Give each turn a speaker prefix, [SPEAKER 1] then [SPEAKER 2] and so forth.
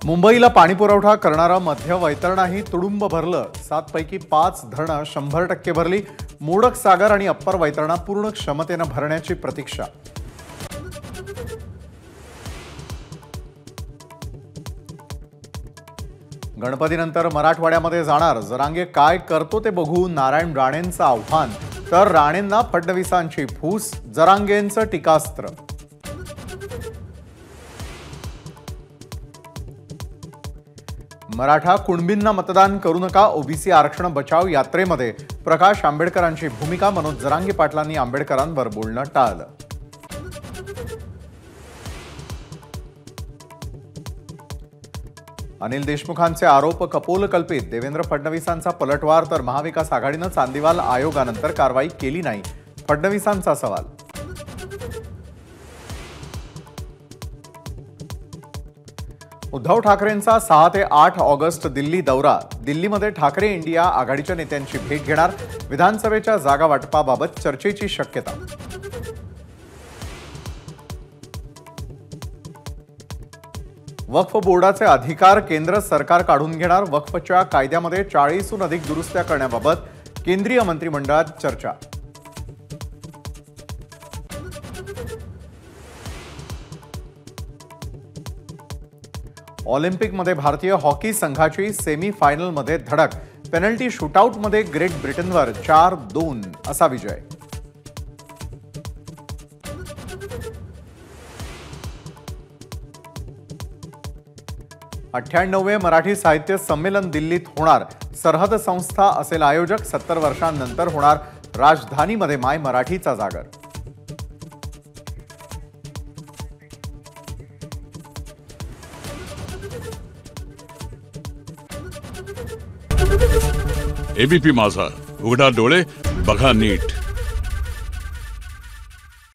[SPEAKER 1] मुंबईला पाणीपुरवठा करणारं मध्य वैतरणाही तुडुंब भरलं। 7 पैकी 5 धरणं 100% भरली। मोडक सागर आणि अप्पर वैतरणा पूर्ण क्षमतेनं भरण्याची प्रतीक्षा। गणपतीनंतर मराठवाड्यामध्ये जाणार जरांगे काय करतो ते बघू, नारायण राणेंचं आव्हान। तर राणेंना फडणवीसांची फूस, जरांगेंचं टीकास्त्र। मराठा कुणबींना मतदान करू नका, ओबीसी आरक्षण बचाव यात्रेमध्ये प्रकाश आंबेडकरांची भूमिका। मनोज जरांगे पाटलांनी आंबेडकरांवर बोलणं टाळलं। अनिल देशमुखांचे आरोप कपोलकल्पित, देवेंद्र फडणवीसांचा पलटवार। तर महाविकास आघाडीनं चांदीवाल आयोगानंतर कारवाई केली नाही, फडणवीसांचा सवाल। उद्धव ठाकरेंचा 6 ते 8 ऑगस्ट दिल्ली दौरा। दिल्लीमध्ये ठाकरे इंडिया आघाडीच्या नेत्यांची भेट घेणार। विधानसभेच्या जागा वाटपाबाबत चर्चेची शक्यता। वक्फ बोर्डाचे अधिकार केंद्र सरकार काढून घेणार। वक्फच्या कायद्यामध्ये 40हून अधिक दुरुस्त्या करण्याबाबत केंद्रीय मंत्रिमंडळात चर्चा। ऑलिम्पिकमध्ये भारतीय हॉकी संघाची सेमी फायनलमध्ये धडक। पेनल्टी शूटआउटमध्ये ग्रेट ब्रिटनवर 4-2 असा विजय। 98वे मराठी साहित्य संमेलन दिल्लीत होणार। सरहद संस्था असेल आयोजक। 70 वर्षांनंतर होणार राजधानीमध्ये माय मराठीचा जागर।
[SPEAKER 2] एबीपी माझा, उघडा डोळे बघा नीट।